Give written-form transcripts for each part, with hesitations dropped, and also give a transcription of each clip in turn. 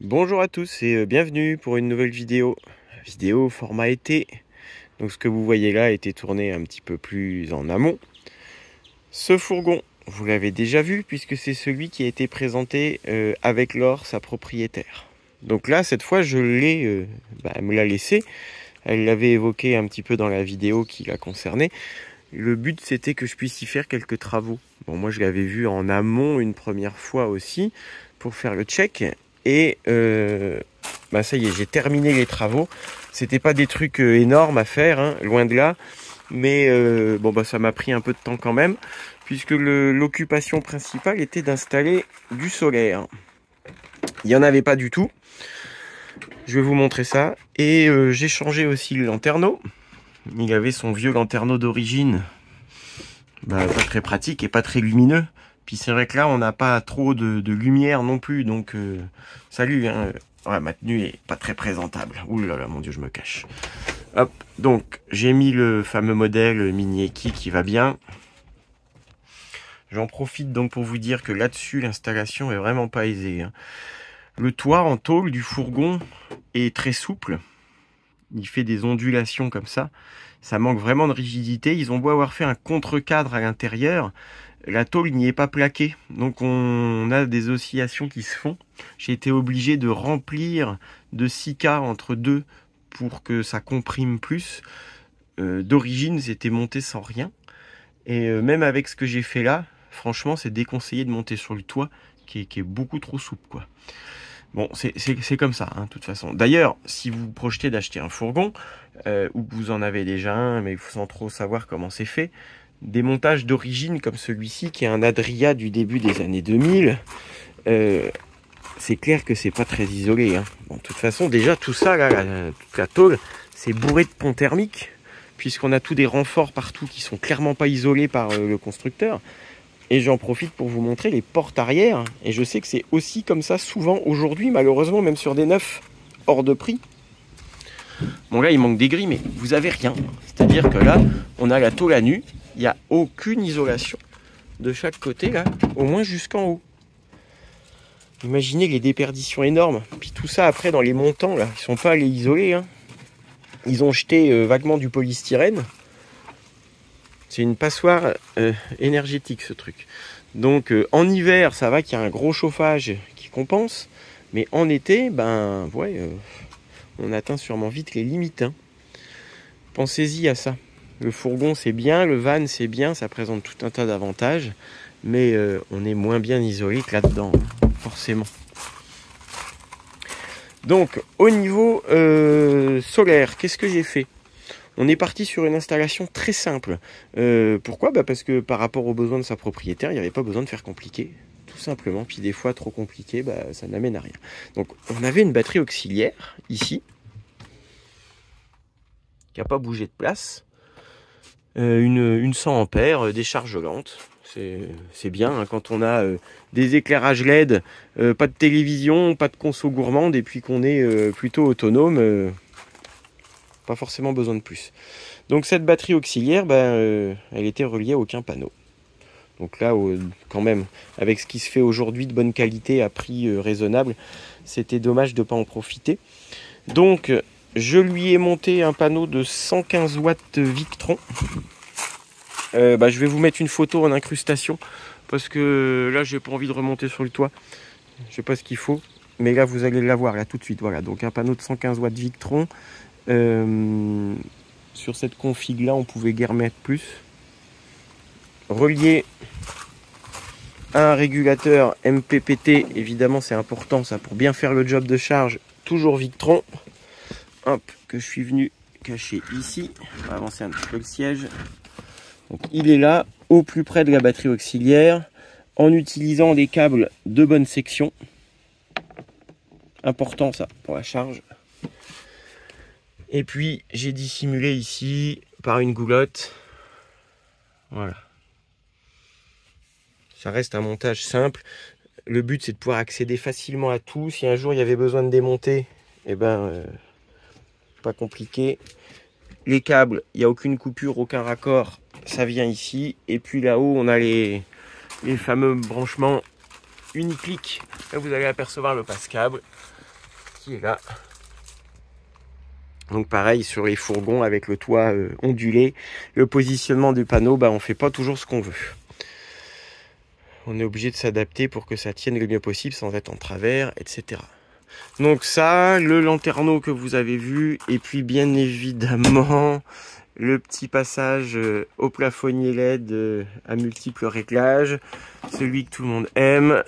Bonjour à tous et bienvenue pour une nouvelle vidéo format été. Donc ce que vous voyez là a été tourné un petit peu plus en amont. Ce fourgon, vous l'avez déjà vu puisque c'est celui qui a été présenté avec Laure, sa propriétaire. Donc là, cette fois, je l'ai, elle me l'a laissé. Elle l'avait évoqué un petit peu dans la vidéo qui la concernait. Le but, c'était que je puisse y faire quelques travaux. Bon, moi, je l'avais vu en amont une première fois aussi pour faire le check. Et ça y est, j'ai terminé les travaux. C'était pas des trucs énormes à faire, hein, loin de là. Mais ça m'a pris un peu de temps quand même, puisque l'occupation principale était d'installer du solaire. Il n'y en avait pas du tout. Je vais vous montrer ça. Et j'ai changé aussi le lanterneau. Il avait son vieux lanterneau d'origine, pas très pratique et pas très lumineux. Puis c'est vrai que là, on n'a pas trop de lumière non plus, donc salut, hein. Ouais, ma tenue est pas très présentable. Ouh là là, mon Dieu, je me cache. Hop, donc j'ai mis le fameux modèle Mini Eki qui va bien. J'en profite donc pour vous dire que là-dessus, l'installation est vraiment pas aisée, hein. Le toit en tôle du fourgon est très souple. Il fait des ondulations comme ça. Ça manque vraiment de rigidité. Ils ont beau avoir fait un contre-cadre à l'intérieur, la tôle n'y est pas plaquée. Donc on a des oscillations qui se font. J'ai été obligé de remplir de 6K entre deux pour que ça comprime plus. D'origine, c'était monté sans rien. Et même avec ce que j'ai fait là, franchement, c'est déconseillé de monter sur le toit qui est beaucoup trop souple, quoi. Bon, c'est comme ça, hein, de toute façon. D'ailleurs, si vous projetez d'acheter un fourgon, ou que vous en avez déjà un, mais sans trop savoir comment c'est fait, des montages d'origine comme celui-ci, qui est un Adria du début des années 2000, c'est clair que c'est pas très isolé, hein. Bon, de toute façon, déjà, tout ça, là, toute la tôle, c'est bourré de ponts thermiques, puisqu'on a tous des renforts partout qui sont clairement pas isolés par le constructeur. Et j'en profite pour vous montrer les portes arrière. Et je sais que c'est aussi comme ça souvent aujourd'hui, malheureusement, même sur des neufs hors de prix. Bon là, il manque des grilles, mais vous avez rien. C'est-à-dire que là, on a la tôle à nu. Il n'y a aucune isolation de chaque côté, là, au moins jusqu'en haut. Imaginez les déperditions énormes. Puis tout ça, après, dans les montants, là, ils sont pas allés isoler, hein. Ils ont jeté vaguement du polystyrène. C'est une passoire énergétique, ce truc. Donc en hiver, ça va qu'il y a un gros chauffage qui compense. Mais en été, on atteint sûrement vite les limites, hein. Pensez-y à ça. Le fourgon, c'est bien. Le van, c'est bien. Ça présente tout un tas d'avantages. Mais on est moins bien isolé que là-dedans, forcément. Donc, au niveau solaire, qu'est-ce que j'ai fait ? On est parti sur une installation très simple. Pourquoi ? Parce que par rapport aux besoins de sa propriétaire, il n'y avait pas besoin de faire compliqué. Tout simplement. Puis des fois, trop compliqué, ça n'amène à rien. Donc, on avait une batterie auxiliaire, ici, qui n'a pas bougé de place. Une 100 ampères, des charges lentes. C'est bien, hein, quand on a des éclairages LED, pas de télévision, pas de conso gourmande, et puis qu'on est plutôt autonome. Pas forcément besoin de plus. Donc cette batterie auxiliaire, elle était reliée à aucun panneau. Donc là, quand même, avec ce qui se fait aujourd'hui de bonne qualité à prix raisonnable, c'était dommage de ne pas en profiter. Donc je lui ai monté un panneau de 115 watts Victron. Je vais vous mettre une photo en incrustation, parce que là, j'ai pas envie de remonter sur le toit. Je sais pas ce qu'il faut, mais là, vous allez l'avoir là tout de suite. Voilà, donc un panneau de 115 watts Victron. Sur cette config là, on pouvait guère mettre plus. Relié à un régulateur MPPT, évidemment c'est important ça pour bien faire le job de charge. Toujours Victron. Hop, que je suis venu cacher ici. On va avancer un petit peu le siège. Donc il est là, au plus près de la batterie auxiliaire, en utilisant des câbles de bonne section. Important ça pour la charge. Et puis j'ai dissimulé ici par une goulotte. Voilà. Ça reste un montage simple. Le but c'est de pouvoir accéder facilement à tout. Si un jour il y avait besoin de démonter, pas compliqué. Les câbles, il n'y a aucune coupure, aucun raccord. Ça vient ici. Et puis là-haut, on a les fameux branchements Uniclick. Là, vous allez apercevoir le passe-câble. qui est là. Donc pareil sur les fourgons avec le toit ondulé, le positionnement du panneau, bah, on fait pas toujours ce qu'on veut. On est obligé de s'adapter pour que ça tienne le mieux possible sans être en travers, etc. Donc ça, le lanterneau que vous avez vu, et puis bien évidemment le petit passage au plafonnier LED à multiples réglages, celui que tout le monde aime.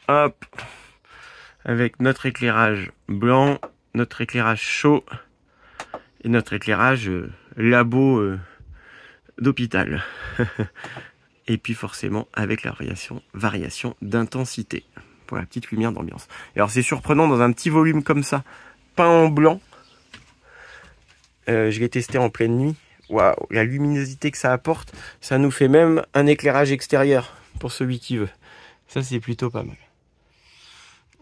Hop, avec notre éclairage blanc, notre éclairage chaud et notre éclairage labo d'hôpital. Et puis forcément avec la variation d'intensité pour la petite lumière d'ambiance. Alors c'est surprenant dans un petit volume comme ça, peint en blanc. Je l'ai testé en pleine nuit. Waouh, la luminosité que ça apporte, ça nous fait même un éclairage extérieur pour celui qui veut. Ça c'est plutôt pas mal.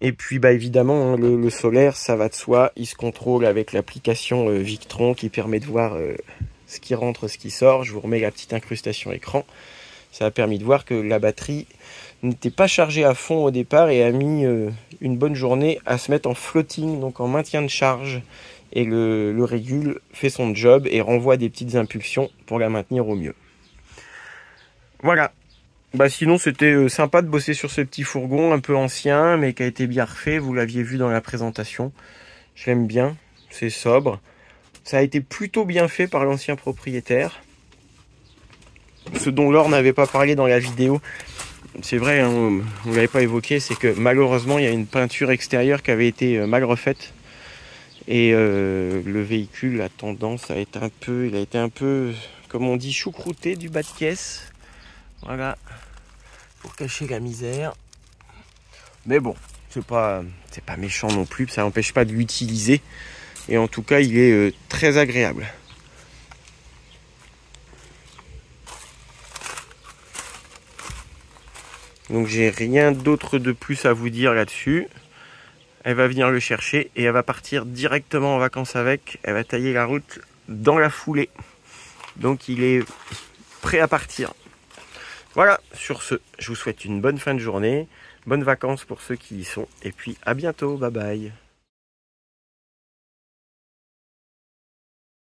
Et puis bah évidemment, hein, le solaire, ça va de soi, il se contrôle avec l'application Victron qui permet de voir ce qui rentre, ce qui sort. Je vous remets la petite incrustation écran. Ça a permis de voir que la batterie n'était pas chargée à fond au départ et a mis une bonne journée à se mettre en floating, donc en maintien de charge. Et le régule fait son job et renvoie des petites impulsions pour la maintenir au mieux. Voilà. Bah sinon c'était sympa de bosser sur ce petit fourgon un peu ancien mais qui a été bien refait, vous l'aviez vu dans la présentation. Je l'aime bien, c'est sobre. Ça a été plutôt bien fait par l'ancien propriétaire. Ce dont Laure n'avait pas parlé dans la vidéo, c'est vrai, hein, on ne l'avait pas évoqué, c'est que malheureusement il y a une peinture extérieure qui avait été mal refaite. Et le véhicule a tendance à être il a été un peu, comme on dit, choucrouté du bas de caisse. Voilà, pour cacher la misère. Mais bon, c'est pas méchant non plus, ça n'empêche pas de l'utiliser. Et en tout cas, il est très agréable. Donc j'ai rien d'autre de plus à vous dire là-dessus. Elle va venir le chercher et elle va partir directement en vacances avec. Elle va tailler la route dans la foulée. Donc il est prêt à partir. Voilà, sur ce, je vous souhaite une bonne fin de journée, bonnes vacances pour ceux qui y sont, et puis à bientôt, bye bye.